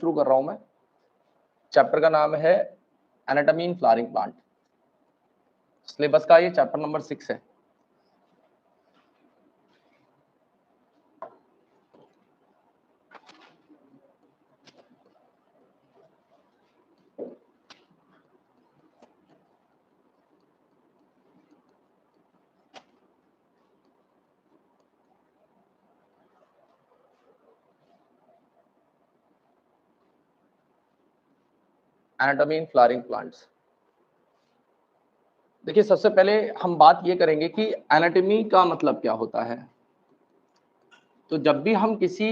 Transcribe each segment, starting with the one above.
शुरू कर रहा हूं मैं। चैप्टर का नाम है anatomy in flowering plant. Syllabus का ये चैप्टर नंबर 6 है। Anatomy in flowering plants. देखिए, सबसे पहले हम बात ये करेंगे कि एनाटॉमी का मतलब क्या होता है। तो जब भी हम किसी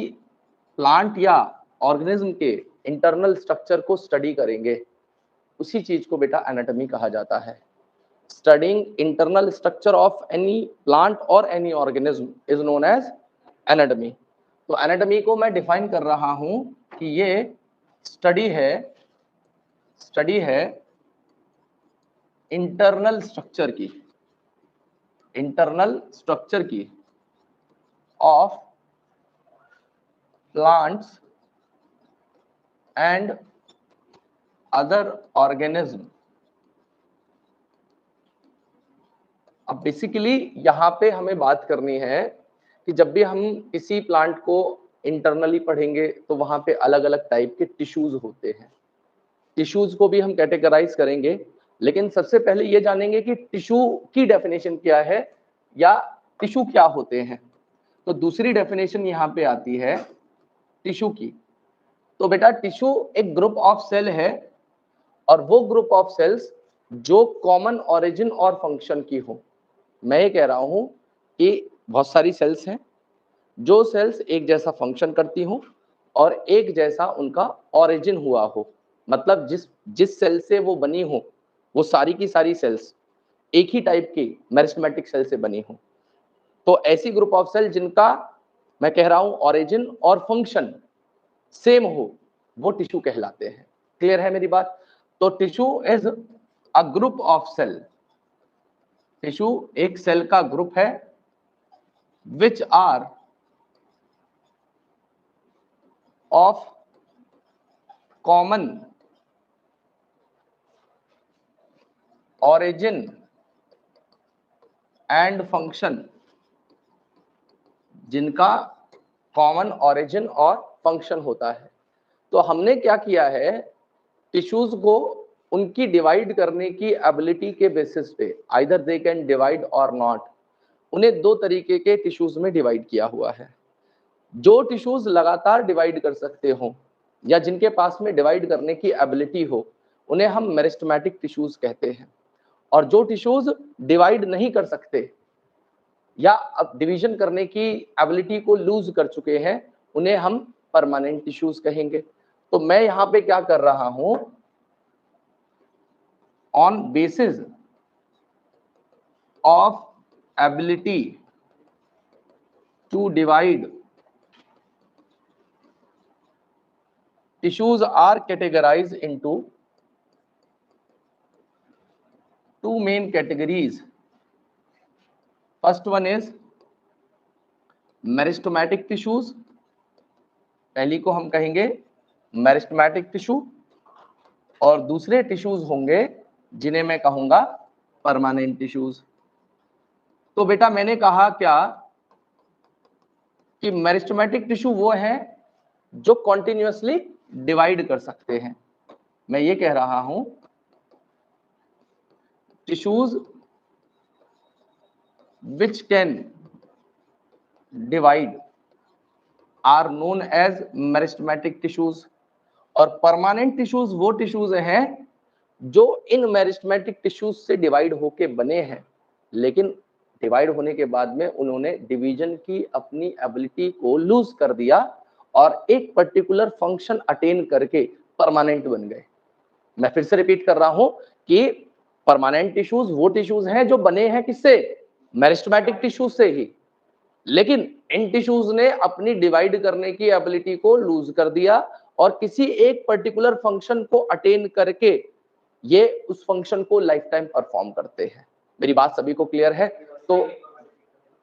प्लांट या ऑर्गेनिज्म के इंटरनल स्ट्रक्चर को स्टडी करेंगे, उसी चीज को बेटा एनाटॉमी कहा जाता है। Studying internal structure of any plant और any organism is known as anatomy. तो एनाटॉमी को मैं डिफाइन कर रहा हूं कि ये स्टडी है इंटरनल स्ट्रक्चर की of plants and other organism. अब बेसिकली यहाँ पे हमें बात करनी है कि जब भी हम किसी प्लांट को इंटरनली पढ़ेंगे तो वहां पे अलग अलग टाइप के टिश्यूज होते हैं। टिश्यूज को भी हम कैटेगराइज करेंगे, लेकिन सबसे पहले ये जानेंगे कि टिश्यू की डेफिनेशन क्या है या टिश्यू क्या होते हैं। तो दूसरी डेफिनेशन यहाँ पे आती है टिश्यू की। तो बेटा टिश्यू एक ग्रुप ऑफ सेल है, और वो ग्रुप ऑफ सेल्स जो कॉमन ऑरिजिन और फंक्शन की हो। मैं ये कह रहा हूं कि बहुत सारी सेल्स हैं, जो सेल्स एक जैसा फंक्शन करती हों और एक जैसा उनका ऑरिजिन हुआ हो। मतलब जिस सेल से वो बनी हो, वो सारी की सारी सेल्स एक ही टाइप की मेरिस्टेमेटिक सेल से बनी हो। तो ऐसी ग्रुप ऑफ सेल जिनका मैं कह रहा हूं ऑरिजिन और फंक्शन सेम हो, वो टिश्यू कहलाते हैं। क्लियर है मेरी बात? तो tissue is a group of cell. Tissue एक सेल का ग्रुप है which are of common origin and function, जिनका कॉमन ऑरिजिन और फंक्शन होता है। तो हमने क्या किया है, टिश्यूज को उनकी डिवाइड करने की एबिलिटी के बेसिस पे, आइदर दे कैन डिवाइड और नॉट, उन्हें दो तरीके के टिश्यूज में डिवाइड किया हुआ है। जो टिश्यूज लगातार डिवाइड कर सकते हो या जिनके पास में डिवाइड करने की एबिलिटी हो, उन्हें हम मेरिस्टेमेटिक टिश्यूज कहते हैं। और जो टिश्यूज डिवाइड नहीं कर सकते या अब डिवीजन करने की एबिलिटी को लूज कर चुके हैं, उन्हें हम परमानेंट टिश्यूज कहेंगे। तो मैं यहां पे क्या कर रहा हूं, on basis of ability to divide, tissues are categorized into two main categories. First one is meristematic tissues। पहली को हम कहेंगे meristematic tissue, और दूसरे टिश्यूज होंगे जिन्हें मैं कहूंगा परमानेंट टिश्यूज। तो बेटा मैंने कहा क्या कि मेरिस्टेमेटिक टिश्यू वो है जो कॉन्टिन्यूअसली डिवाइड कर सकते हैं। मैं ये कह रहा हूं tissues which can divide are known as meristematic tissues। और परमानेंट टिश्यूज वो टिश्यूज हैं जो इन मेरिस्टेमेटिक टिश्यूज से डिवाइड होके बने हैं, लेकिन डिवाइड होने के बाद में उन्होंने डिवीजन की अपनी एबिलिटी को लूज कर दिया और एक पर्टिकुलर फंक्शन अटेन करके परमानेंट बन गए। मैं फिर से रिपीट कर रहा हूं कि परमानेंट टिश्यूज वो टिश्यूज हैं जो बने हैं किससे, मेरिस्टेमेटिक टिश्यूज से ही, लेकिन इन टिश्यूज ने अपनी डिवाइड करने की एबिलिटी को लूज कर दिया और किसी एक पर्टिकुलर फंक्शन को अटेन करके ये उस फंक्शन को लाइफ टाइम परफॉर्म करते हैं। मेरी बात सभी को क्लियर है? तो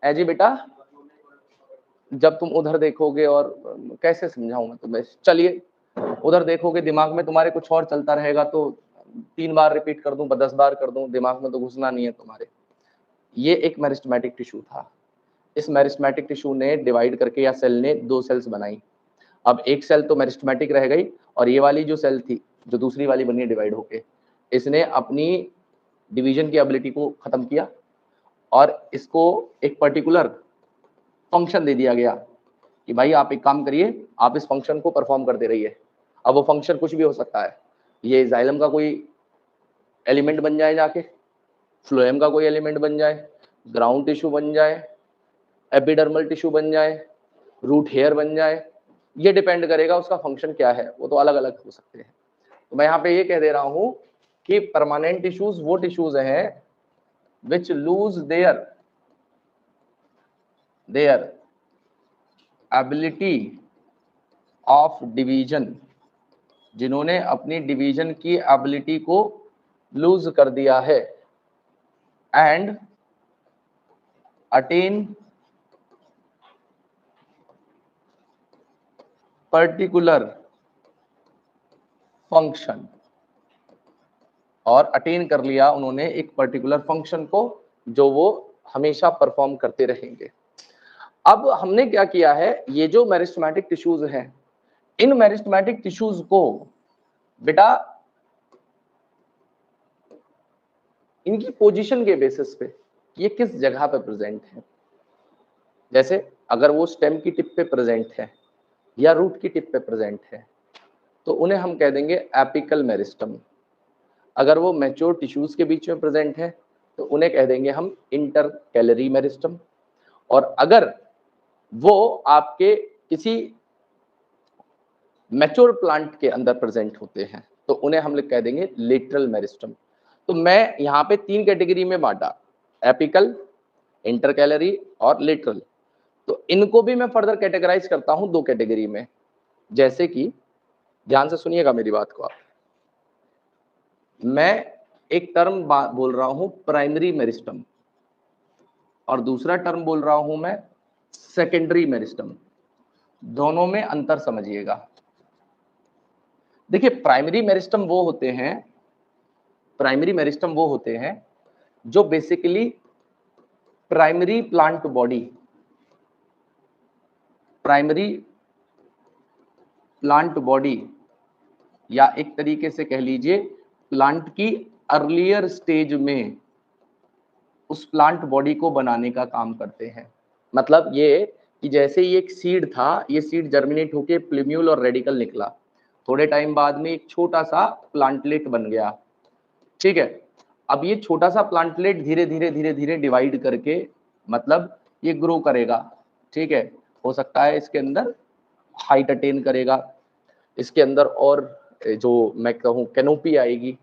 जी बेटा, जब तुम उधर देखोगे और कैसे समझाऊं मैं तुम्हें, चलिए उधर देखोगे दिमाग में तुम्हारे कुछ और चलता रहेगा, तो 3 बार रिपीट कर दूं, 10 बार कर दूं, दिमाग में तो घुसना नहीं है तुम्हारे। ये एक मेरिस्टेमेटिक टिश्यू था। इस मेरिस्टेमेटिक टिश्यू ने डिवाइड करके या सेल ने 2 सेल्स बनाई। अब एक सेल तो मेरिस्टेमेटिक रह गई और ये वाली जो सेल थी, जो दूसरी वाली बनी डिवाइड होके, इसने अपनी डिवीजन की एबिलिटी को खत्म किया और इसको एक पर्टिकुलर फंक्शन दे दिया गया कि भाई आप एक काम करिए, आप इस फंक्शन को परफॉर्म करते रहिए। अब वो फंक्शन कुछ भी हो सकता है, ये जाइलम का कोई एलिमेंट बन जाए, जाके फ्लोएम का कोई एलिमेंट बन जाए, ग्राउंड टिश्यू बन जाए, एपिडर्मल टिश्यू बन जाए, रूट हेयर बन जाए, ये डिपेंड करेगा उसका फंक्शन क्या है, वो तो अलग अलग हो सकते हैं। तो मैं यहाँ पे ये कह दे रहा हूं कि परमानेंट टिश्यूज वो टिश्यूज हैं विच lose their ability of division, जिन्होंने अपनी डिवीजन की एबिलिटी को लूज कर दिया है, एंड अटेन पर्टिकुलर फंक्शन, और अटेन कर लिया उन्होंने एक पर्टिकुलर फंक्शन को जो वो हमेशा परफॉर्म करते रहेंगे। अब हमने क्या किया है, ये जो मेरिस्टेमेटिक टिश्यूज हैं, इन मेरिस्टेमेटिक टिश्यूज को बेटा इनकी पोजीशन के बेसिस पे ये किस जगह पे प्रेजेंट है, जैसे अगर वो स्टेम की टिप पे प्रेजेंट है या रूट की टिप पे प्रेजेंट है तो उन्हें हम कह देंगे एपिकल मेरिस्टम। अगर वो मैच्योर टिश्यूज के बीच में प्रेजेंट है तो उन्हें कह देंगे हम इंटरकैलरी मेरिस्टम। और अगर वो आपके किसी मैच्योर प्लांट के अंदर प्रेजेंट होते हैं तो उन्हें हम लोग कह देंगे लेटरल मेरिस्टम। तो मैं यहाँ पे 3 कैटेगरी में बांटा, एपिकल, इंटरकैलरी और लेटरल। तो इनको भी मैं फर्दर कैटेगराइज करता हूं 2 कैटेगरी में, जैसे कि ध्यान से सुनिएगा मेरी बात को आप। मैं एक टर्म बोल रहा हूं प्राइमरी मेरिस्टम और दूसरा टर्म बोल रहा हूं मैं सेकेंडरी मेरिस्टम। दोनों में अंतर समझिएगा। देखिए प्राइमरी मेरिस्टम वो होते हैं जो बेसिकली प्राइमरी प्लांट बॉडी या एक तरीके से कह लीजिए प्लांट की अर्लियर स्टेज में उस प्लांट बॉडी को बनाने का काम करते हैं। मतलब ये कि जैसे ये एक सीड था, ये सीड जर्मिनेट होके प्लूम्यूल और रेडिकल निकला, थोड़े टाइम बाद में एक छोटा सा प्लांटलेट बन गया, ठीक है। अब ये छोटा सा प्लांटलेट धीरे धीरे डिवाइड करके मतलब ये ग्रो करेगा, ठीक है। हो सकता है इसके अंदर हाइट अटेन करेगा, इसके अंदर और जो मैं कहूँ कैनोपी आएगी,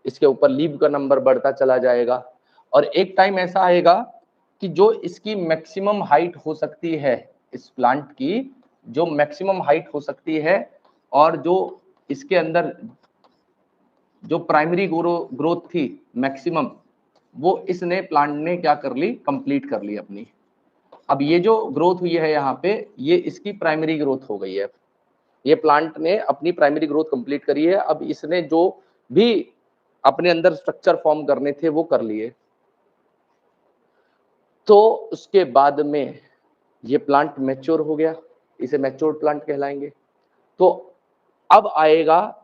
इसके ऊपर लीव का नंबर बढ़ता चला जाएगा और एक टाइम ऐसा आएगा कि जो इसकी मैक्सिमम हाइट हो सकती है, इस प्लांट की जो मैक्सिमम हाइट हो सकती है और जो इसके अंदर जो प्राइमरी ग्रोथ थी मैक्सिमम, वो इसने प्लांट ने क्या कर ली, कंप्लीट कर ली अपनी। अब ये जो ग्रोथ हुई है यहाँ पे, ये इसकी प्राइमरी ग्रोथ हो गई है, ये प्लांट ने अपनी प्राइमरी ग्रोथ कंप्लीट करी है। अब इसने जो भी अपने अंदर स्ट्रक्चर फॉर्म करने थे वो कर लिए, तो उसके बाद में ये प्लांट मैच्योर हो गया, इसे मैच्योर प्लांट कहलाएंगे। तो अब आएगा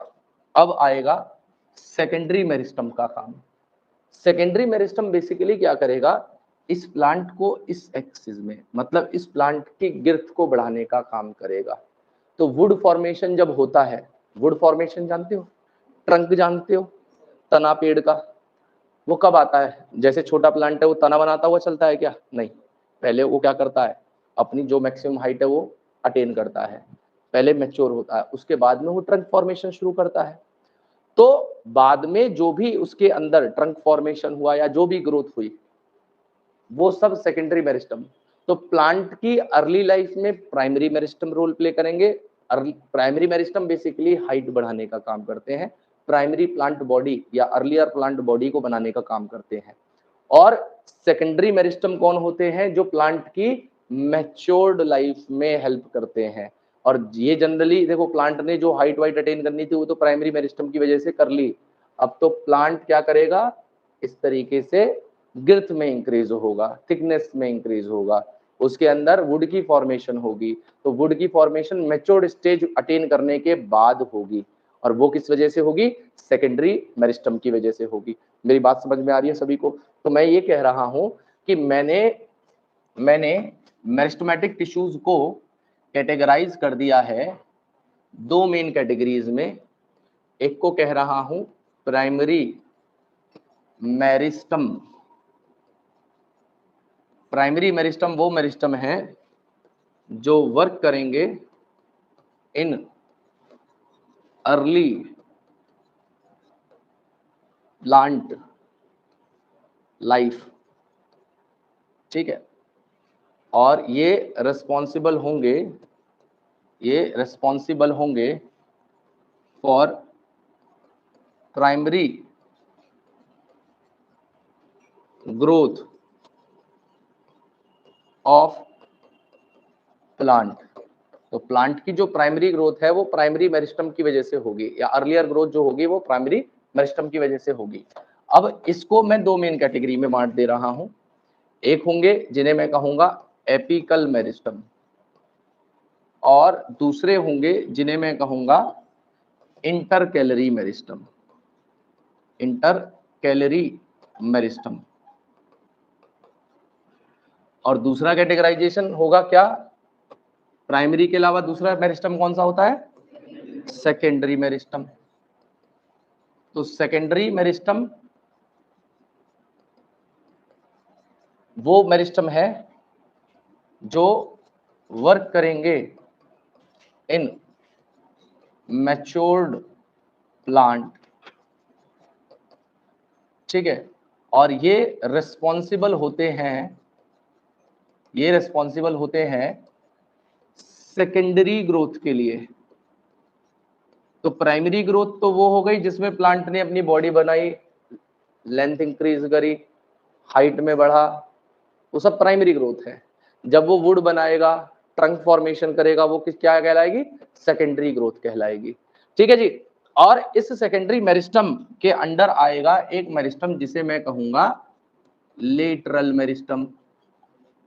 सेकेंडरी मेरिस्टम का काम। सेकेंडरी मेरिस्टम बेसिकली क्या करेगा, इस प्लांट को इस एक्सिस में मतलब इस प्लांट की गिर्थ को बढ़ाने का काम करेगा। तो वुड फॉर्मेशन जब होता है, वुड फॉर्मेशन जानते हो, ट्रंक जानते हो, तना पेड़ का, वो कब आता है, जैसे छोटा प्लांट है वो तना बनाता हुआ चलता है क्या, नहीं, पहले वो क्या करता है, अपनी जो मैक्सिमम हाइट है वो अटेन करता है, पहले मैच्योर होता है, उसके बाद में वो ट्रंक फॉर्मेशन शुरू करता है। तो बाद में जो भी उसके अंदर ट्रंक फॉर्मेशन हुआ या जो भी ग्रोथ हुई वो सब सेकेंडरी मेरिस्टम। तो प्लांट की अर्ली लाइफ में प्राइमरी मेरिस्टम रोल प्ले करेंगे। प्राइमरी मेरिस्टम बेसिकली हाइट बढ़ाने का काम करते हैं, प्राइमरी प्लांट बॉडी या अर्लियर प्लांट बॉडी को बनाने का काम करते हैं। और सेकेंडरी मेरिस्टम कौन होते हैं, जो प्लांट की मैच्योर्ड लाइफ में हेल्प करते हैं, और ये जनरली देखो प्लांट ने जो हाइट वाइट अटेन करनी थी वो तो प्राइमरी मेरिस्टम की वजह से कर ली। अब तो प्लांट क्या करेगा, इस तरीके से गिर्थ में इंक्रीज होगा, थिकनेस में इंक्रीज होगा, उसके अंदर वुड की फॉर्मेशन होगी। तो वुड की फॉर्मेशन मैच्योर्ड स्टेज अटेन करने के बाद होगी, और वो किस वजह से होगी, सेकेंडरी मेरिस्टम की वजह से होगी। मेरी बात समझ में आ रही है सभी को? तो मैं ये कह रहा हूं कि मैंने मेरिस्टमेटिक टिश्यूज को कैटेगराइज कर दिया है दो मेन कैटेगरीज में। एक को कह रहा हूं प्राइमरी मेरिस्टम। प्राइमरी मेरिस्टम वो मेरिस्टम है जो वर्क करेंगे इन अर्ली प्लांट लाइफ, ठीक है, और ये रिस्पॉन्सिबल होंगे for primary growth of plant. तो प्लांट की जो प्राइमरी ग्रोथ है वो प्राइमरी मेरिस्टम की वजह से होगी, या अर्लियर ग्रोथ जो होगी वो प्राइमरी मेरिस्टम की वजह से होगी। अब इसको मैं दो मेन कैटेगरी में बांट दे रहा हूं। एक होंगे जिन्हें मैं कहूंगा एपिकल मेरिस्टम, और दूसरे होंगे जिन्हें मैं कहूंगा इंटरकैलरी मेरिस्टम। Intercalary meristem. और दूसरा कैटेगराइजेशन होगा क्या, प्राइमरी के अलावा दूसरा मेरिस्टम कौन सा होता है, सेकेंडरी मेरिस्टम। तो सेकेंडरी मेरिस्टम वो मेरिस्टम है जो वर्क करेंगे इन मैच्योर्ड प्लांट, ठीक है, और ये रिस्पॉन्सिबल होते हैं सेकेंडरी ग्रोथ के लिए। तो प्राइमरी ग्रोथ तो वो हो गई जिसमें प्लांट ने अपनी बॉडी बनाई, लेंथ इंक्रीज करी, हाइट में बढ़ा, वो सब प्राइमरी ग्रोथ है। जब वो वुड बनाएगा, ट्रंक फॉर्मेशन करेगा, वो क्या कहलाएगी, सेकेंडरी ग्रोथ कहलाएगी, ठीक है जी। और इस सेकेंडरी मेरिस्टम के अंडर आएगा एक मेरिस्टम जिसे मैं कहूंगा लेटरल मेरिस्टम।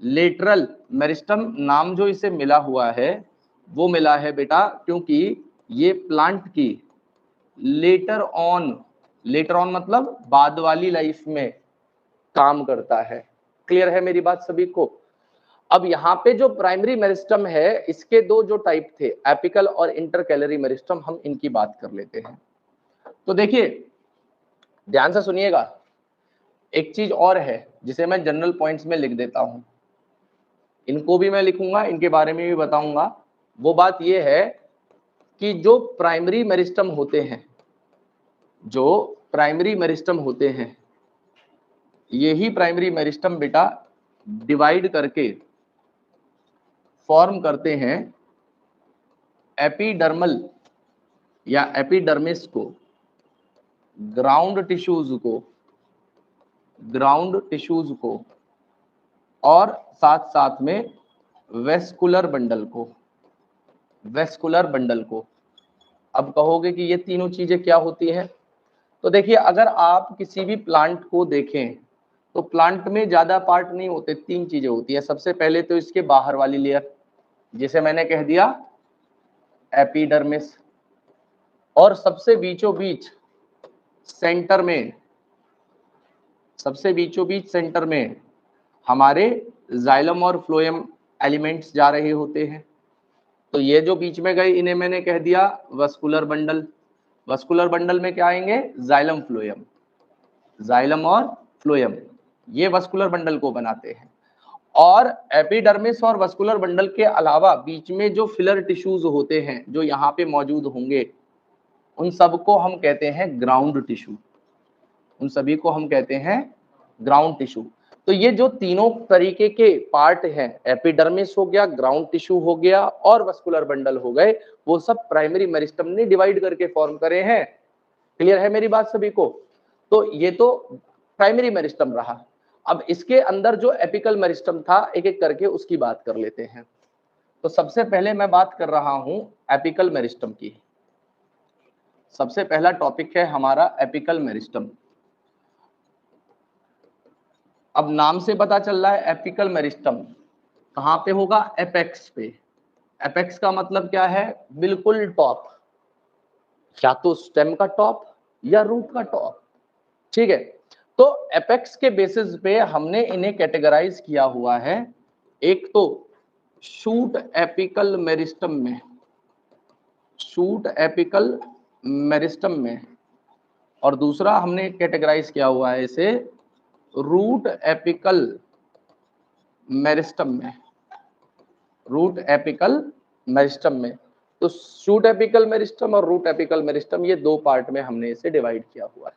लेटरल मेरिस्टम नाम जो इसे मिला हुआ है वो मिला है बेटा क्योंकि ये प्लांट की लेटर ऑन मतलब बाद वाली लाइफ में काम करता है। क्लियर है मेरी बात सभी को? अब यहाँ पे जो प्राइमरी मेरिस्टम है इसके दो जो टाइप थे, एपिकल और इंटरकैलरी मेरिस्टम, हम इनकी बात कर लेते हैं। तो देखिए ध्यान से सुनिएगा, एक चीज और है जिसे मैं जनरल पॉइंट्स में लिख देता हूं, इनको भी मैं लिखूंगा, इनके बारे में भी बताऊंगा। वो बात यह है कि जो प्राइमरी मेरिस्टम होते हैं, यही प्राइमरी मेरिस्टम बेटा डिवाइड करके फॉर्म करते हैं एपिडर्मल या एपिडर्मिस को, ग्राउंड टिश्यूज को और साथ साथ में वेस्कुलर बंडल को। अब कहोगे कि ये तीनों चीजें क्या होती हैं? तो देखिए अगर आप किसी भी प्लांट को देखें तो प्लांट में ज्यादा पार्ट नहीं होते, तीन चीजें होती है। सबसे पहले तो इसके बाहर वाली लेयर जिसे मैंने कह दिया एपिडर्मिस, और सबसे बीचों बीच सेंटर में हमारे जाइलम और फ्लोएम एलिमेंट्स जा रहे होते हैं। तो ये जो बीच में गए इन्हें मैंने कह दिया वस्कुलर बंडल में क्या आएंगे, जाइलम और फ्लोएम, ये वस्कुलर बंडल को बनाते हैं। और एपिडर्मिस और वस्कुलर बंडल के अलावा बीच में जो फिलर टिश्यूज होते हैं जो यहाँ पे मौजूद होंगे, उन सबको हम कहते हैं ग्राउंड टिश्यू। तो ये जो तीनों तरीके के पार्ट हैं, एपिडर्मिस हो गया, ग्राउंड टिश्यू हो गया और वस्कुलर बंडल हो गए, वो सब प्राइमरी मेरिस्टम ने डिवाइड करके फॉर्म करे हैं। क्लियर है मेरी बात सभी को? तो ये तो प्राइमरी मेरिस्टम रहा। अब इसके अंदर जो एपिकल मेरिस्टम था, एक एक करके उसकी बात कर लेते हैं। तो सबसे पहले मैं बात कर रहा हूं एपिकल मेरिस्टम की। सबसे पहला टॉपिक है हमारा एपिकल मेरिस्टम। अब नाम से पता चल रहा है एपिकल मेरिस्टम कहां पे होगा, एपेक्स पे। एपेक्स का मतलब क्या है, बिल्कुल टॉप, या तो स्टेम का टॉप या रूट का टॉप, ठीक है। तो एपेक्स के बेसिस पे हमने इन्हें कैटेगराइज किया हुआ है, एक तो शूट एपिकल मेरिस्टम में, शूट एपिकल मेरिस्टम में, और दूसरा हमने कैटेगराइज किया हुआ है इसे रूट एपिकल मेरिस्टम में, रूट एपिकल मेरिस्टम में। तो शूट एपिकल मेरिस्टम और रूट एपिकल मेरिस्टम, ये दो पार्ट में हमने इसे डिवाइड किया हुआ है।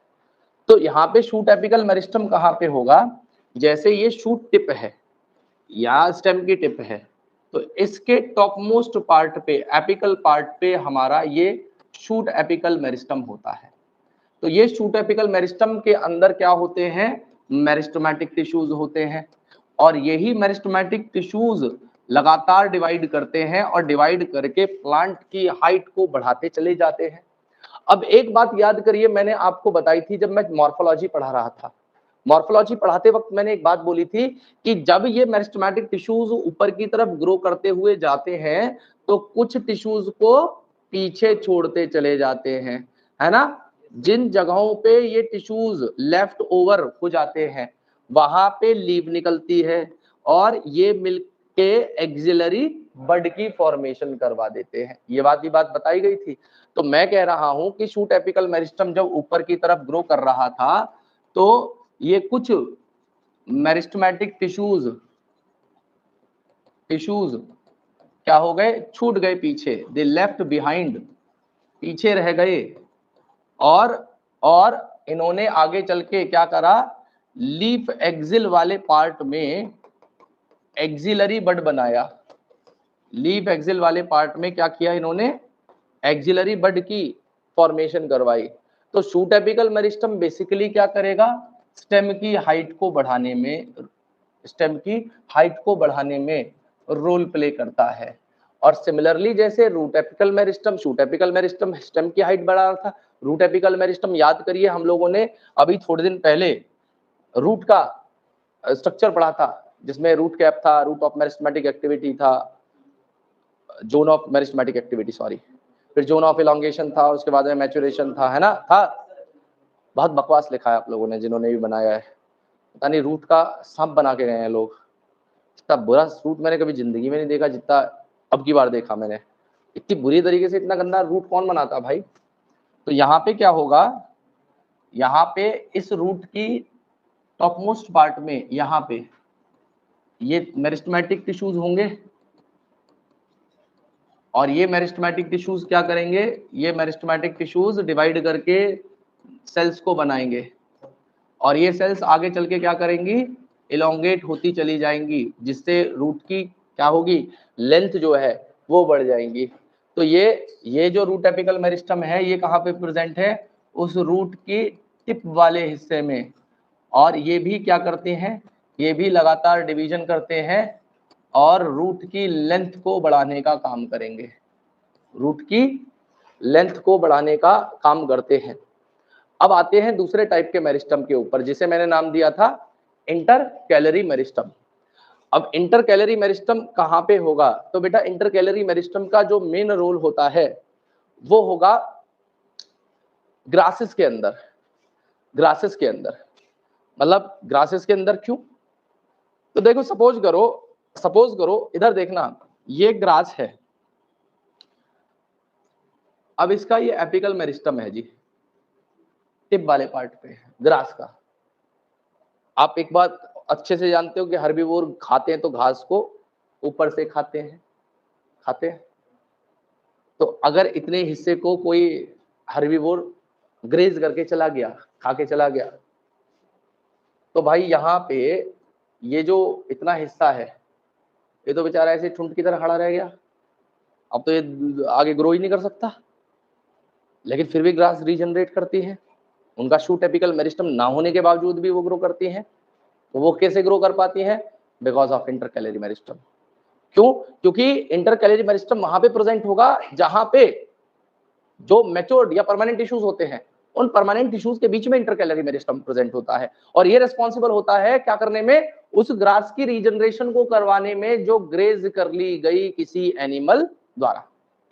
तो यहाँ पे शूट एपिकल मेरिस्टम कहाँ पे होगा, जैसे ये शूट टिप है या स्टेम की टिप है, तो इसके टॉप मोस्ट पार्ट पे, एपिकल पार्ट पे हमारा ये शूट एपिकल मेरिस्टम होता है। तो ये शूट एपिकल मेरिस्टम के अंदर क्या होते हैं, मेरिस्टमैटिक टिश्यूज होते हैं, और यही मेरिस्टमैटिक टिश्यूज लगातार डिवाइड करते हैं और डिवाइड करके प्लांट की हाइट को बढ़ाते चले जाते हैं। अब एक बात याद करिए, मैंने आपको बताई थी जब मैं मॉर्फोलॉजी पढ़ा रहा था, मॉर्फोलॉजी पढ़ाते वक्त मैंने एक बात बोली थी कि जब ये मेरिस्टमैटिक टिश्यूज ऊपर की तरफ ग्रो करते हुए जाते हैं तो कुछ टिश्यूज को पीछे छोड़ते चले जाते हैं, है ना। जिन जगहों पे ये टिश्यूज लेफ्ट ओवर हो जाते हैं वहां पे लीव निकलती है और ये मिलके एक्सिलरी बड की फॉर्मेशन करवा देते हैं। ये बात बताई गई थी। तो मैं कह रहा हूं कि शूट एपिकल मेरिस्टम जब ऊपर की तरफ ग्रो कर रहा था तो ये कुछ मेरिस्टमैटिक टिश्यूज क्या हो गए, छूट गए पीछे, दे लेफ्ट बिहाइंड, पीछे रह गए, और इन्होंने आगे चल के क्या करा, लीफ एक्सिल वाले पार्ट में एक्सिलरी बड बनाया। लीफ एक्सिल वाले पार्ट में क्या किया इन्होंने, एक्सिलरी बड की फॉर्मेशन करवाई। तो शूट एपिकल मेरिस्टम बेसिकली क्या करेगा, स्टेम की हाइट को बढ़ाने में, स्टेम की हाइट को बढ़ाने में रोल प्ले करता है। और सिमिलरली जैसे root apical meristem, shoot apical meristem stem की हाइट बढ़ा रहा था, रूट एपिकल मेरिस्टम याद करिए हम लोगों ने अभी थोड़े दिन पहले रूट का स्ट्रक्चर पढ़ा था जिसमें रूट कैप था, रूट ऑफ मेरिस्टमैटिक एक्टिविटी था, zone of meristematic activity sorry, फिर जोन ऑफ इलॉन्गेशन था, उसके बाद में मैच्योरेशन था, है ना, था। बहुत बकवास लिखा है आप लोगों ने जिन्होंने भी बनाया है, पता नहीं रूट का सांप बना के गए हैं लोग। इतना बुरा रूट मैंने कभी जिंदगी में नहीं देखा जितना अब की बार देखा मैंने। इतनी बुरी तरीके से इतना गंदा रूट कौन बनाता भाई। तो यहाँ पे क्या होगा, यहाँ पे इस रूट की टॉप मोस्ट पार्ट में यहाँ पे ये मेरिस्टमैटिक टिश्यूज होंगे, और ये मेरिस्टमैटिक टिश्यूज क्या करेंगे, ये मेरिस्टमैटिक टिश्यूज डिवाइड करके सेल्स को बनाएंगे, और ये सेल्स आगे चल के क्या करेंगी, इलोंगेट होती चली जाएंगी, जिससे रूट की क्या होगी, लेंथ जो है वो बढ़ जाएंगी। तो ये जो रूट एपिकल मेरिस्टम है ये कहाँ पे प्रेजेंट है, उस रूट की टिप वाले हिस्से में, और ये भी क्या करते हैं, ये भी लगातार डिवीजन करते हैं और रूट की लेंथ को बढ़ाने का काम करेंगे, रूट की लेंथ को बढ़ाने का काम करते हैं। अब आते हैं दूसरे टाइप के मेरिस्टम के ऊपर जिसे मैंने नाम दिया था इंटरकैलरी मेरिस्टम। अब इंटरकैलरी मेरिस्टम कहाँ पे होगा, तो बेटा इंटरकैलरी मेरिस्टम का जो मेन रोल होता है वो होगा ग्रासेस के अंदर। ग्रासेस के अंदर मतलब ग्रासेस के अंदर क्यों, तो देखो सपोज करो इधर देखना, ये ग्रास है, अब इसका ये एपिकल मेरिस्टम है जी, टिप वाले पार्ट पे ग्रास का। आप एक बात अच्छे से जानते हो कि हर्बीवोर खाते हैं तो घास को ऊपर से खाते हैं, तो अगर इतने हिस्से को कोई हर्बीवोर ग्रेज करके चला गया, खा के चला गया, तो भाई यहाँ पे ये जो इतना हिस्सा है ये तो बेचारा ऐसे ठुंड की तरह खड़ा रह गया, अब तो ये आगे ग्रो ही नहीं कर सकता। लेकिन फिर भी ग्रास रीजनरेट करती है, उनका शूट एपिकल मेरिस्टम ना होने के बावजूद भी वो ग्रो करती हैं। तो वो कैसे ग्रो कर पाती हैं, बिकॉज ऑफ इंटरकैलरी मेरिस्टम। क्यों? क्योंकि इंटरकैलरी मेरिस्टम वहां पे प्रेजेंट होगा जहां पे जो मैच्योर्ड या परमानेंट टिश्यूज होते हैं, उन परमानेंट टिश्यूज के बीच में इंटरकैलरी मेरिस्टम प्रेजेंट होता है, और ये रिस्पॉन्सिबल होता है क्या करने में? उस ग्रास की रीजनरेशन को करवाने में जो ग्रेज कर ली गई किसी एनिमल द्वारा।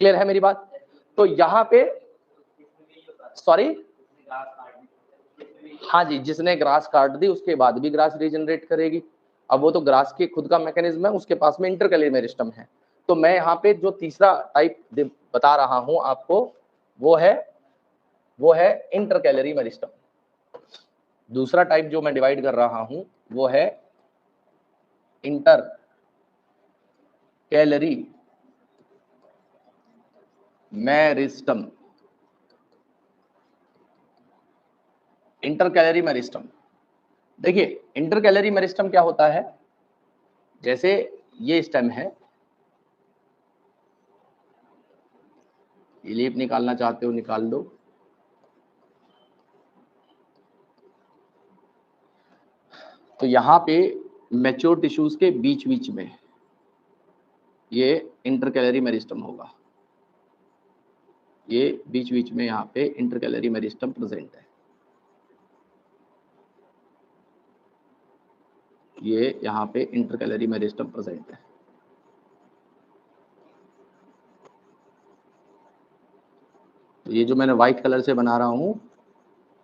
क्लियर है मेरी बात? तो यहाँ पे सॉरी, हाँ जी, जिसने ग्रास काट दी उसके बाद भी ग्रास रीजनरेट करेगी। अब वो तो ग्रास के खुद का मैकेनिज्म है, उसके पास में इंटरकैलरी मेरिस्टम है। तो मैं यहाँ पे जो तीसरा टाइप बता रहा हूं आपको, वो है इंटरकैलरी मेरिस्टम। दूसरा टाइप जो मैं डिवाइड कर रहा हूं वो है inter calorie meristem. Inter calorie meristem, देखिए इंटर कैलरी मेरिस्टम क्या होता है? जैसे ये स्टेम है, ये लीफ निकालना चाहते हो निकाल दो। तो यहाँ पे मैच्योर टिश्यूज के बीच बीच में ये इंटरकैलरी मेरिस्टम होगा, ये बीच बीच में यहाँ पे इंटरकैलरी मेरिस्टम प्रेजेंट है। ये यहाँ पे इंटरकैलरी मेरिस्टम प्रेजेंट है। तो ये जो मैंने व्हाइट कलर से बना रहा हूँ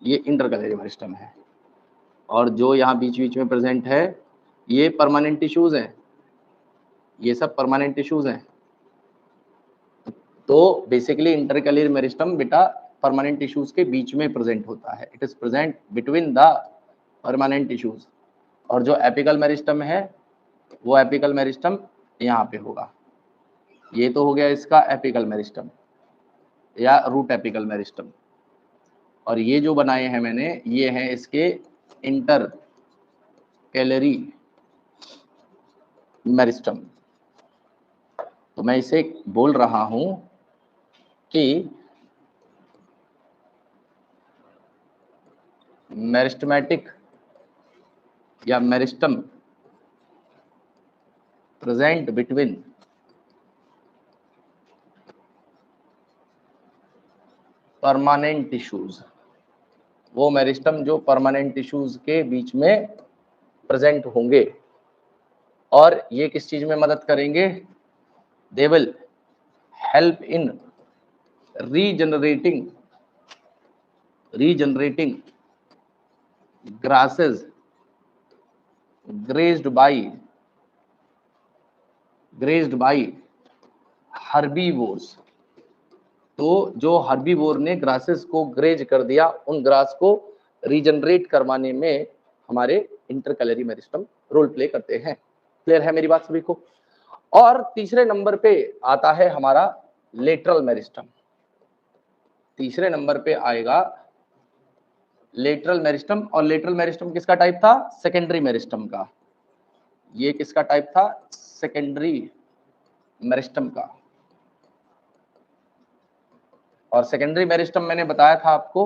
ये इंटरकैलरी मेरिस्टम है, और जो यहाँ बीच बीच में प्रेजेंट है ये परमानेंट टिश्यूज हैं, ये सब परमानेंट टिश्यूज हैं। तो बेसिकली इंटरकैलरी मेरिस्टम बेटा परमानेंट टिश्यूज के बीच में प्रेजेंट होता है, it is present between the permanent tissues. और जो एपिकल मेरिस्टम है वो एपिकल मेरिस्टम यहाँ पे होगा। ये तो हो गया इसका एपिकल मेरिस्टम या रूट एपिकल मेरिस्टम, और ये जो बनाए हैं मैंने ये हैं इसके इंटर कैलरी मेरिस्टम। तो मैं इसे बोल रहा हूं कि मेरिस्टमैटिक या meristem present between permanent tissues, वो मेरिस्टम जो परमानेंट टिश्यूज के बीच में प्रेजेंट होंगे, और ये किस चीज में मदद करेंगे? They will help in regenerating grasses grazed by herbivores। तो जो हर्बीवोर ने ग्रासेस को ग्रेज कर दिया, उन ग्रास को रीजनरेट करवाने में हमारे इंटरकैलरी मेरिस्टम रोल प्ले करते हैं। क्लियर है मेरी बात सभी को? और तीसरे नंबर पे आता है हमारा लेटरल मेरिस्टम। तीसरे नंबर पे आएगा लेटरल मेरिस्टम, और लेटरल मेरिस्टम किसका टाइप था? सेकेंडरी मेरिस्टम का। ये किसका टाइप था? सेकेंडरी मेरिस्टम का। और सेकेंडरी मेरिस्टम मैंने बताया था आपको,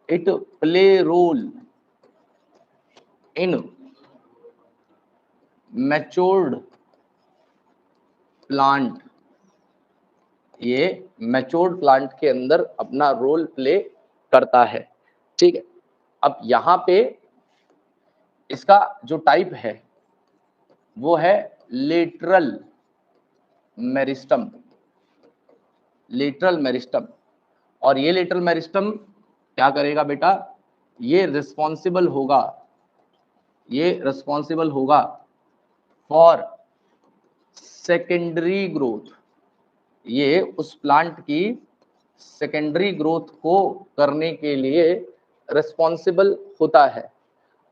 it play role in matured plant. ये मैच्योर्ड प्लांट के अंदर अपना रोल प्ले करता है। ठीक है, अब यहाँ पे इसका जो टाइप है वो है लेटरल मेरिस्टम। लेटरल मेरिस्टम, और ये लेटरल मेरिस्टम क्या करेगा बेटा? ये रिस्पॉन्सिबल होगा फॉर सेकेंडरी ग्रोथ। ये उस प्लांट की सेकेंडरी ग्रोथ को करने के लिए रिस्पॉन्सिबल होता है।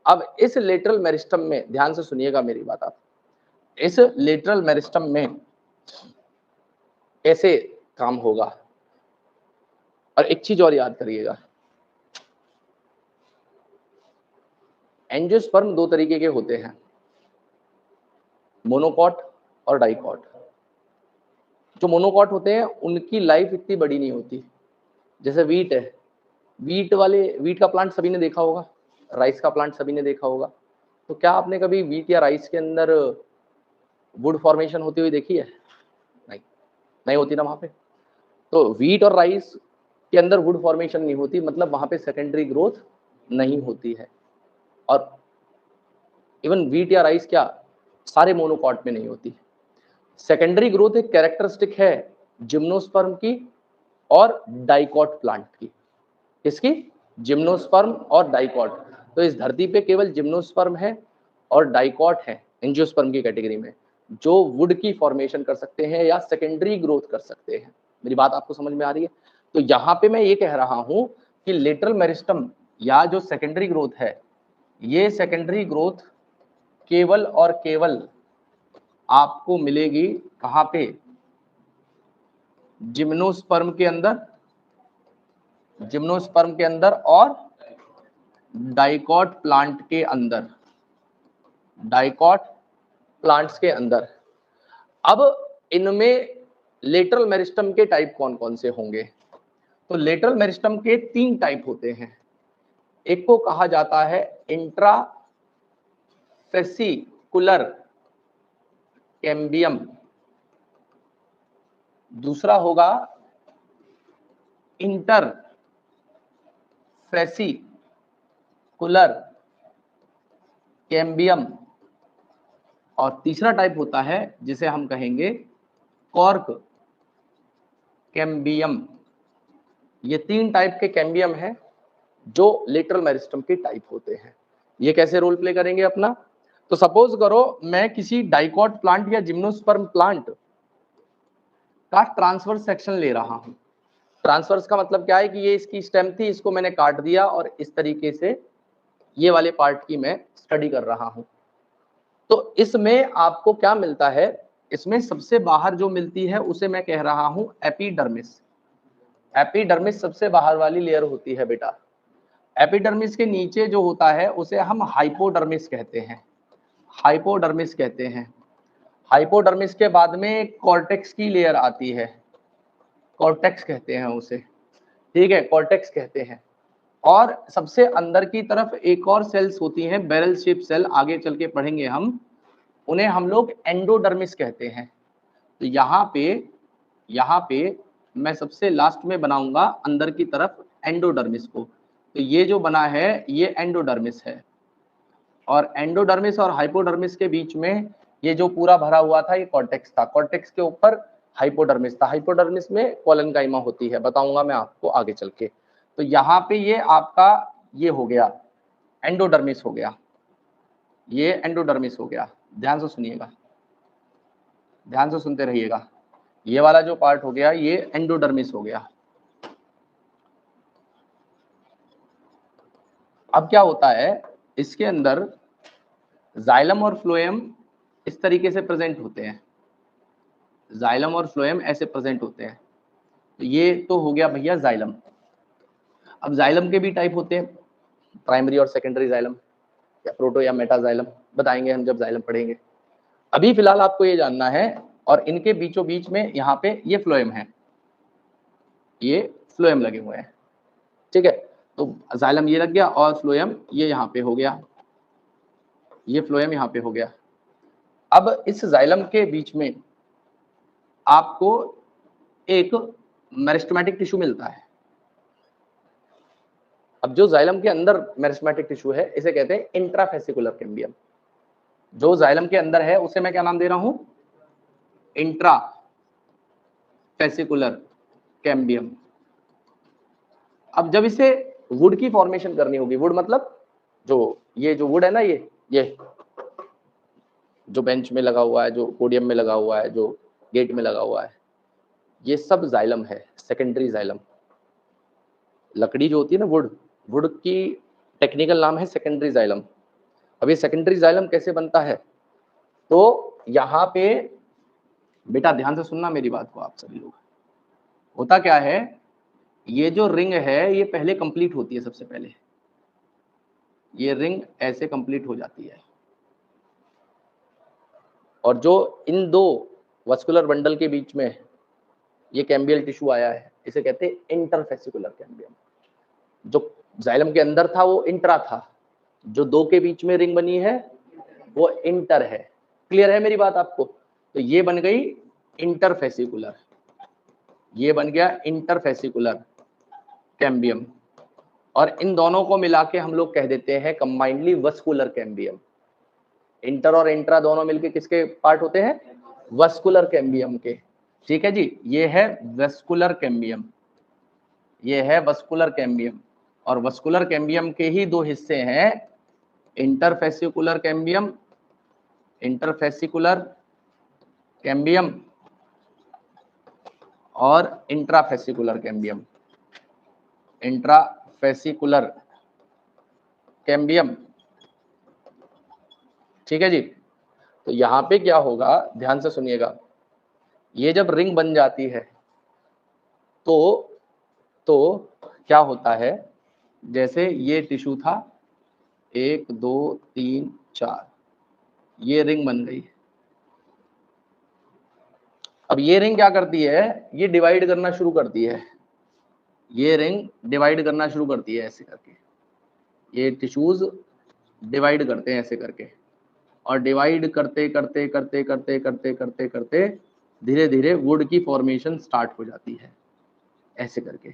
अब इस लेटरल मेरिस्टम में ध्यान से सुनिएगा मेरी बात आप, इस लेटरल मेरिस्टम में कैसे काम होगा, और एक चीज और याद करिएगा, एंजियोस्पर्म दो तरीके के होते हैं, मोनोकॉट और डाइकॉट। जो मोनोकॉट होते हैं उनकी लाइफ इतनी बड़ी नहीं होती। जैसे वीट है, वीट का प्लांट सभी ने देखा होगा, राइस का प्लांट सभी ने देखा होगा। तो क्या आपने कभी वीट या राइस के अंदर वुड फॉर्मेशन होती हुई देखी है? नहीं, नहीं होती ना वहां पे। तो व्हीट और राइस के अंदर वुड फॉर्मेशन नहीं होती, मतलब वहां पे सेकेंडरी ग्रोथ नहीं होती है। और इवन व्हीट या राइस क्या, सारे मोनोकॉट में नहीं होती। सेकेंडरी ग्रोथ एक कैरेक्टरिस्टिक है जिम्नोस्पर्म की और डाइकॉट प्लांट की। किसकी? जिम्नोस्पर्म और डाइकॉट। तो इस धरती पे केवल जिम्नोस्पर्म है और डाइकॉट है एंजियोस्पर्म की कैटेगरी में, जो वुड की फॉर्मेशन कर सकते हैं या सेकेंडरी ग्रोथ कर सकते हैं। मेरी बात आपको समझ में आ रही है? तो यहाँ पे मैं ये कह रहा हूं कि लेटरल मेरिस्टम या जो सेकेंडरी ग्रोथ है, ये सेकेंडरी ग्रोथ केवल और केवल आपको मिलेगी कहां पे? जिम्नोस्पर्म के अंदर, जिम्नोस्पर्म के अंदर और डाइकॉट प्लांट के अंदर, डाइकॉट प्लांट्स के अंदर। अब इनमें लेटरल मेरिस्टम के टाइप कौन कौन से होंगे? तो लेटरल मेरिस्टम के 3 टाइप होते हैं। एक को कहा जाता है इंट्रा फेसिकुलर कैम्बियम, दूसरा होगा इंटर फेसिकुलर कैम्बियम, और तीसरा टाइप होता है जिसे हम कहेंगे कॉर्क कैम्बियम। ये 3 टाइप के कैम्बियम हैं जो लेटरल मेरिस्टम के टाइप होते हैं। ये कैसे रोल प्ले करेंगे अपना? तो सपोज करो मैं किसी डाइकॉट प्लांट या जिम्नोस्पर्म प्लांट का ट्रांसवर्स सेक्शन ले रहा हूं। ट्रांसवर्स का मतलब क्या है कि ये इसकी स्टेम थी, इसको मैंने काट दिया और इस तरीके से ये वाले पार्ट की मैं स्टडी कर रहा हूं। तो इसमें आपको क्या मिलता है? इसमें सबसे बाहर जो मिलती है उसे मैं कह रहा हूं एपिडर्मिस। एपिडर्मिस सबसे बाहर वाली लेयर होती है बेटा। एपिडर्मिस के नीचे जो होता है उसे हम हाइपोडर्मिस कहते हैं, हाइपोडर्मिस कहते हैं। हाइपोडर्मिस के बाद में कॉर्टेक्स की लेयर आती है, कॉर्टेक्स कहते हैं उसे, ठीक है, कॉर्टेक्स कहते हैं। और सबसे अंदर की तरफ एक और सेल्स होती हैं, बैरल शेप सेल, आगे चल के पढ़ेंगे हम, उन्हें हम लोग एंडोडर्मिस कहते हैं। तो यहाँ पे मैं सबसे लास्ट में बनाऊंगा अंदर की तरफ एंडोडर्मिस को। तो ये जो बना है ये एंडोडर्मिस है, और एंडोडर्मिस और हाइपोडर्मिस के बीच में ये जो पूरा भरा हुआ था ये कॉर्टेक्स था। कॉर्टेक्स के ऊपर हाइपोडर्मिस था। हाइपोडर्मिस में कोलेनकाइमा होती है, बताऊंगा मैं आपको आगे चल के। तो यहाँ पे ये आपका ये हो गया एंडोडर्मिस हो गया, ये एंडोडर्मिस हो गया। ध्यान से सुनिएगा, ध्यान से सुनते रहिएगा। ये वाला जो पार्ट हो गया ये एंडोडर्मिस हो गया। अब क्या होता है, इसके अंदर जाइलम और फ्लोएम इस तरीके से प्रेजेंट होते हैं, जाइलम और फ्लोएम ऐसे प्रेजेंट होते हैं। तो ये तो हो गया भैया जाइलम। अब जाइलम के भी टाइप होते हैं, प्राइमरी और सेकेंडरी जाइलम, या प्रोटो या मेटा जाइलम, बताएंगे हम जब जाइलम पढ़ेंगे। अभी फिलहाल आपको ये जानना है, और इनके बीचों बीच में यहाँ पे ये फ्लोएम है, ये फ्लोएम लगे हुए हैं, ठीक है। तो जाइलम ये लग गया और फ्लोएम ये यहाँ पे हो गया, ये फ्लोएम यहाँ पे हो गया। अब इस जाइलम के बीच में आपको एक मेरिस्टेमेटिक टिश्यू मिलता है। अब जो जाइलम के अंदर मेरिस्टेमेटिक टिश्यू है इसे कहते हैं इंट्राफेसिकुलर कैम्बियम। जो जाइलम के अंदर है उसे मैं क्या नाम दे रहा हूं? Intra fascicular cambium. अब जब इसे वुड की फॉर्मेशन करनी होगी, वुड मतलब जो ये जो वुड है ना, ये जो बेंच में लगा हुआ है, जो पोडियम में लगा हुआ है, जो गेट में लगा हुआ है, ये सब जाइलम है, सेकेंडरी जाइलम। लकड़ी जो होती है ना, वुड, वुड की टेक्निकल नाम है सेकेंडरी जाइलम। अब ये सेकेंडरी जाइलम कैसे बनता है? तो यहाँ पे बेटा ध्यान से सुनना मेरी बात को आप सभी लोग। होता क्या है, ये जो रिंग है ये पहले कंप्लीट होती है, सबसे पहले ये रिंग ऐसे कंप्लीट हो जाती है, और जो इन दो वस्कुलर बंडल के बीच में ये कैम्बियल टिश्यू आया है इसे कहते हैं इंटरफेसिकुलर कैम्बियम। जो जाइलम के अंदर था वो इंट्रा था, जो दो के बीच में रिंग बनी है वो इंटर है। क्लियर है मेरी बात आपको? तो ये बन गई इंटरफेसिकुलर, ये बन गया इंटरफेसिकुलर कैम्बियम, और इन दोनों को मिला के हम लोग कह देते हैं कंबाइंडली वस्कुलर कैम्बियम। इंटर और इंट्रा दोनों मिलके किसके पार्ट होते हैं? वस्कुलर कैम्बियम के। ठीक है जी, ये है वस्कुलर कैम्बियम, ये है वस्कुलर कैम्बियम, और वस्कुलर कैम्बियम के ही दो हिस्से हैं, इंटरफेसिकुलर कैम्बियम, इंटरफेसिकुलर कैम्बियम और इंट्राफेसिकुलर कैम्बियम, इंट्राफेसिकुलर कैम्बियम। ठीक है जी, तो यहां पे क्या होगा, ध्यान से सुनिएगा, ये जब रिंग बन जाती है तो क्या होता है, जैसे ये टिश्यू था 1 2 3 4, ये रिंग बन गई। अब ये रिंग क्या करती है, ये डिवाइड करना शुरू करती है, ये रिंग डिवाइड करना शुरू करती है ऐसे करके, ये टिश्यूज डिवाइड करते हैं ऐसे करके, और डिवाइड करते करते करते करते करते करते करते धीरे धीरे वुड की फॉर्मेशन स्टार्ट हो जाती है ऐसे करके,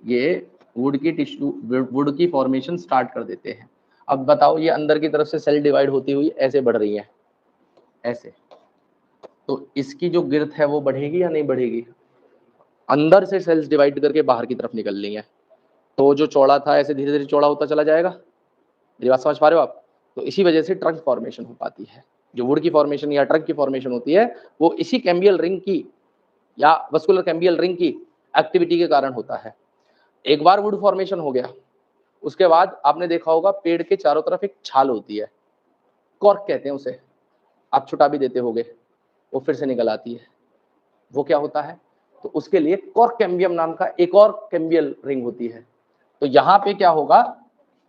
ये वुड की टिश्यू वुड की फॉर्मेशन स्टार्ट कर देते हैं। अब बताओ, ये अंदर की तरफ से सेल डिवाइड होती हुई ऐसे बढ़ रही है ऐसे, तो इसकी जो गिर्थ है वो बढ़ेगी या नहीं बढ़ेगी? अंदर से सेल्स डिवाइड करके बाहर की तरफ निकल रही है, तो जो चौड़ा था ऐसे धीरे धीरे चौड़ा होता चला जाएगा। मेरी बात समझ पा रहे हो आप? तो इसी वजह से ट्रंक फॉर्मेशन हो पाती है। जो वुड की फॉर्मेशन या ट्रंक की फॉर्मेशन होती है वो इसी कैम्बियल रिंग की या वस्कुलर कैम्बियल रिंग की एक्टिविटी के कारण होता है। एक बार वुड फॉर्मेशन हो गया, उसके बाद आपने देखा होगा पेड़ के चारों तरफ एक छाल होती है, कॉर्क कहते हैं उसे, आप छुटा भी देते होगे, वो फिर से निकल आती है, वो क्या होता है? तो उसके लिए कॉर्क कैम्बियम नाम का एक और कैम्बियल रिंग होती है। तो यहाँ पे क्या होगा,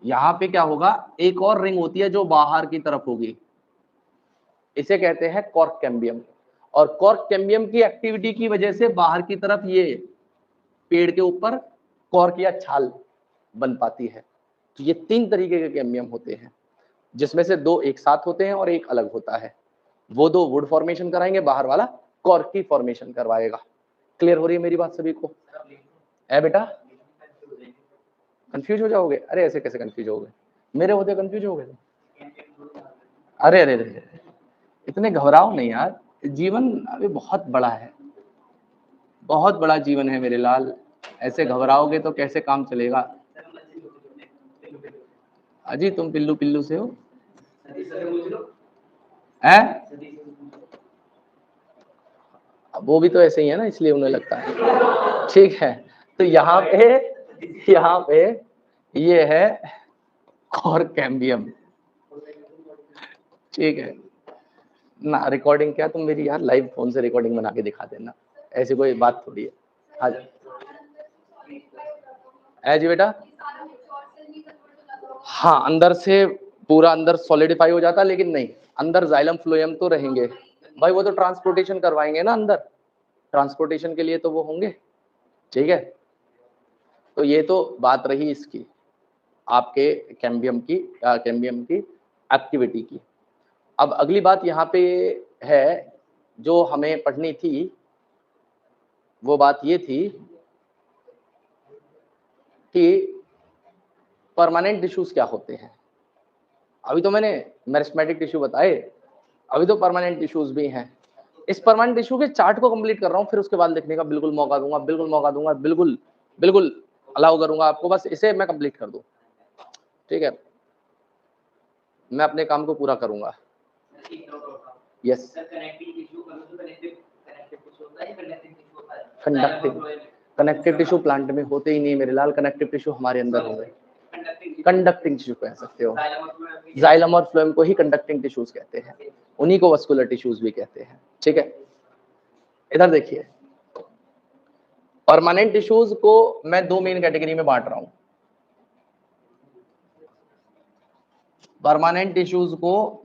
यहाँ पे क्या होगा, एक और रिंग होती है जो बाहर की तरफ होगी, इसे कहते हैं कॉर्क कैम्बियम, और कॉर्क कैम्बियम की एक्टिविटी की वजह से बाहर की तरफ ये पेड़ के ऊपर कॉर्क या छाल बन पाती है। तो ये 3 तरीके के कैम्बियम होते हैं, जिसमें से 2 एक साथ होते हैं और एक अलग होता है। वो 2 वुड फॉर्मेशन कराएंगे, बाहर वाला कॉर्क की फॉर्मेशन करवाएगा। क्लियर हो रही है मेरी बात सभी को? है बेटा? कंफ्यूज हो जाओगे? अरे ऐसे कैसे कंफ्यूज हो गए, मेरे होते कंफ्यूज हो गए? अरे अरे अरे, इतने घबराओ नहीं यार, जीवन अभी बहुत बड़ा है, बहुत बड़ा जीवन है मेरे लाल, ऐसे घबराओगे तो कैसे काम चलेगा? अजी तुम पिल्लू पिल्लू से हो हैं? वो भी तो ऐसे ही है ना, इसलिए उन्हें लगता है। ठीक है, तो यहाँ पे ये है कॉर्क कैम्बियम। ठीक है ना, रिकॉर्डिंग क्या, तुम मेरी यार लाइव फोन से रिकॉर्डिंग बना के दिखा देना, ऐसी कोई बात थोड़ी है। हाँ जी बेटा, हाँ अंदर से पूरा अंदर सॉलिडिफाई हो जाता, लेकिन नहीं, अंदर जाइलम फ्लोएम तो रहेंगे भाई, वो तो ट्रांसपोर्टेशन करवाएंगे ना अंदर, ट्रांसपोर्टेशन के लिए तो वो होंगे। ठीक है, तो ये तो बात रही इसकी, आपके कैम्बियम की एक्टिविटी की। अब अगली बात यहाँ पे है जो हमें पढ़नी थी, वो बात ये थी कि परमानेंट टिश्यूज क्या होते हैं। अभी तो मैंने मेरिस्टेमेटिक टिश्यू बताए, अभी तो परमानेंट टिश्यूज भी हैं। इस परमानेंट टिश्यू के चार्ट को कंप्लीट कर रहा हूँ, फिर उसके बाद लिखने का बिल्कुल मौका दूंगा, बिल्कुल मौका दूंगा, बिल्कुल बिल्कुल अलाउ करूंगा आपको, बस इसे मैं कंप्लीट कर दूं। ठीक है, मैं अपने काम को पूरा करूंगा। यस, कनेक्टिव टिश्यू प्लांट में होते ही नहीं मेरे लाल, कनेक्टिव टिश्यू हमारे अंदर होंगे। कंडक्टिंग टिश्यू कह सकते हो, जाइलम और फ्लोएम को ही कंडक्टिंग टिश्यूज कहते हैं, उन्हीं को वस्कुलर टिश्यूज भी कहते हैं। ठीक है, इधर देखिए, परमानेंट टिश्यूज को मैं 2 मेन कैटेगरी में बांट रहा हूं। परमानेंट टिश्यूज को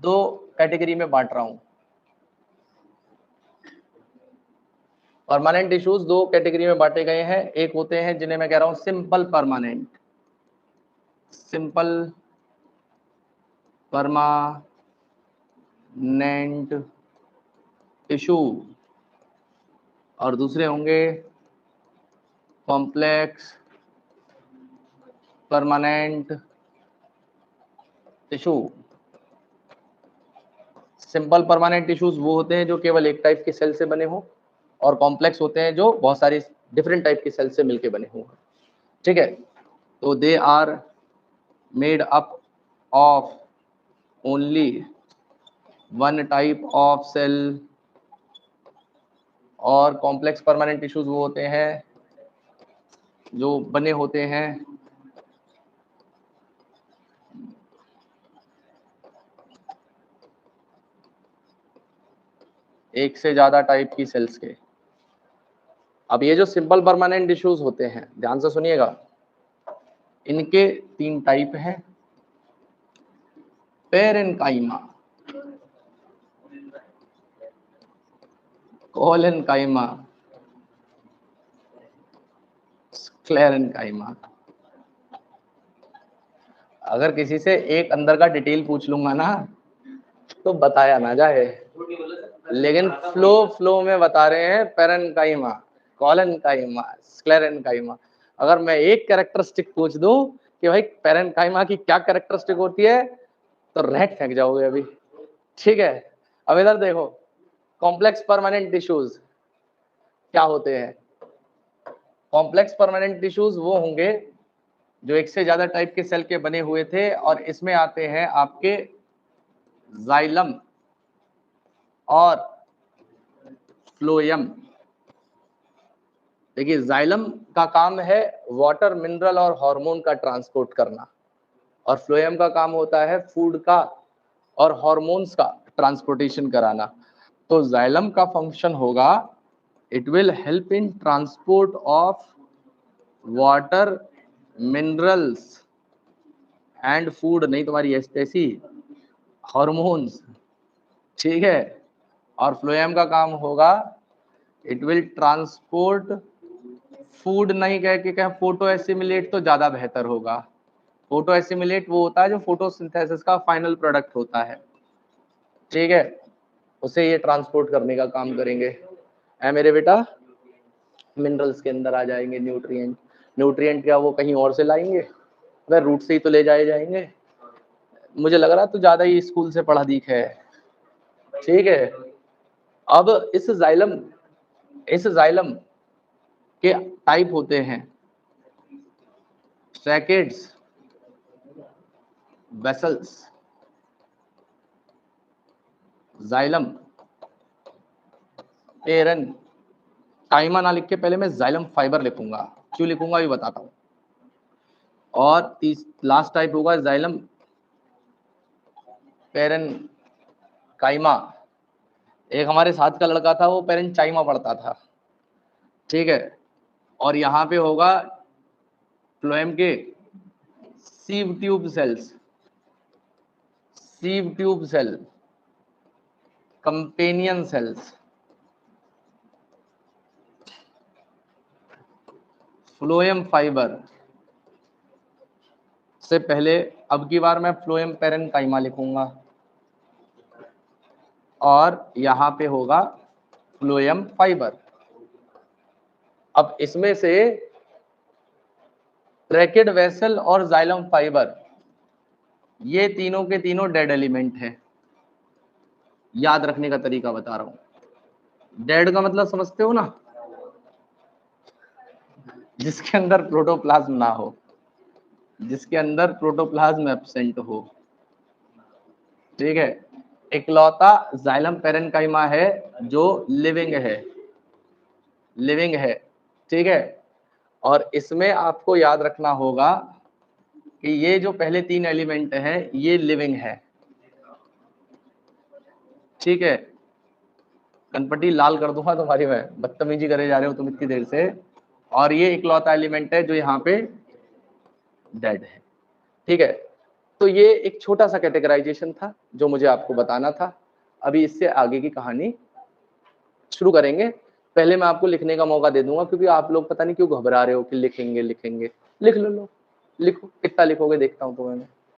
2 कैटेगरी में बांट रहा हूं। परमानेंट टिश्यूज 2 कैटेगरी में बांटे गए हैं, एक होते हैं जिन्हें मैं कह रहा हूं simple permanent, simple permanent permanent tissue और दूसरे होंगे complex permanent tissue. Simple permanent tissues वो होते हैं जो केवल एक टाइप के सेल से बने हो, और कॉम्प्लेक्स होते हैं जो बहुत सारी डिफरेंट टाइप के सेल से मिलके बने हो। ठीक है, तो they are made up of only one type of cell, और कॉम्प्लेक्स परमानेंट टिश्यूज वो होते हैं जो बने होते हैं एक से ज्यादा टाइप की सेल्स के। अब ये जो सिंपल परमानेंट टिश्यूज होते हैं, ध्यान से सुनिएगा, इनके 3 टाइप हैं। Parenchyma, collenchyma, sclerenchyma. अगर किसी से एक अंदर का डिटेल पूछ लूंगा ना तो बताया ना जाए, लेकिन फ्लो में बता रहे हैं पेरेन्काइमा, कोलेन्काइमा, स्क्लेरेन्काइमा। अगर मैं एक कैरेक्टरिस्टिक पूछ दूं कि भाई पेरेन्काइमा की क्या कैरेक्टरिस्टिक होती है तो रेड फेंक जाओगे अभी। ठीक है, अब इधर देखो, कॉम्प्लेक्स परमानेंट टिश्यूज क्या होते हैं। कॉम्प्लेक्स परमानेंट टिश्यूज वो होंगे जो एक से ज्यादा टाइप के सेल के बने हुए थे, और इसमें आते हैं आपके जाइलम और फ्लोएम। देखिए, जाइलम का काम है वाटर, मिनरल और हार्मोन का ट्रांसपोर्ट करना, और फ्लोएम का काम होता है फूड का और हार्मोन्स का ट्रांसपोर्टेशन कराना। तो जाइलम का फंक्शन होगा, it will help in transport of water, minerals and food, नहीं तुम्हारी ऐसी हार्मोन्स। ठीक है, और फ्लोएम का काम होगा, इट विल ट्रांसपोर्ट फूड, नहीं कह के कहें फोटो एसिमिलेट तो ज्यादा बेहतर होगा। फोटो एसिमिलेट वो होता है जो फोटोसिंथेसिस का फाइनल प्रोडक्ट होता है। ठीक है, उसे ये ट्रांसपोर्ट करने का काम करेंगे। है मेरे बेटा, मिनरल्स के अंदर आ जाएंगे न्यूट्रिएंट। न्यूट्रिएंट क्या वो कहीं और से लाएंगे, वह रूट से ही तो ले जाए जाएंगे। मुझे लग रहा है तू ज्यादा ही स्कूल से पढ़ा दिख है। ठीक है, अब इस जाइलम के टाइप होते हैं ट्रैकेड्स, वेसल्स, जाइलम, पेरन काइमा ना लिख के पहले मैं जाइलम फाइबर लिखूंगा, क्यों लिखूंगा ये बताता हूं। और लास्ट टाइप होगा जाइलम पेरन काइमा। एक हमारे साथ का लड़का था, वो पेरन चाइमा पढ़ता था। ठीक है, और यहां पे होगा फ्लोएम के sieve tube cells, sieve tube cell, companion cells, phloem fibre. से पहले अब की बार मैं फ्लोएम पेरेन्काइमा लिखूंगा, और यहां पे होगा फ्लोएम फाइबर। अब इसमें से ट्रैकेड वेसल और जाइलम फाइबर, ये तीनों के तीनों डेड एलिमेंट है। याद रखने का तरीका बता रहा हूं। डेड का मतलब समझते हो ना, जिसके अंदर प्रोटोप्लाज्म ना हो, जिसके अंदर प्रोटोप्लाज्म एब्सेंट हो। ठीक है, इकलौता जाइलम पेरेन्काइमा है जो लिविंग है, लिविंग है। ठीक है, और इसमें आपको याद रखना होगा कि ये जो पहले 3 एलिमेंट हैं ये लिविंग है। ठीक है, कनपट्टी लाल कर दूंगा तुम्हारी, मैं बदतमीजी करे जा रहे हो तुम इतनी देर से। और ये इकलौता एलिमेंट है जो यहाँ पे डेड है। ठीक है, तो ये एक छोटा सा कैटेगराइजेशन था जो मुझे आपको बताना था। अभी इससे आगे की कहानी शुरू करेंगे। पहले मैं आपको लिखने का मौका दे दूंगा, क्योंकि आप लोग पता नहीं क्यों घबरा रहे हो कि लिखेंगे लिखेंगे। लिख लो, लिखो, कितना लिखोगे देखता हूँ तुम्हें मैं।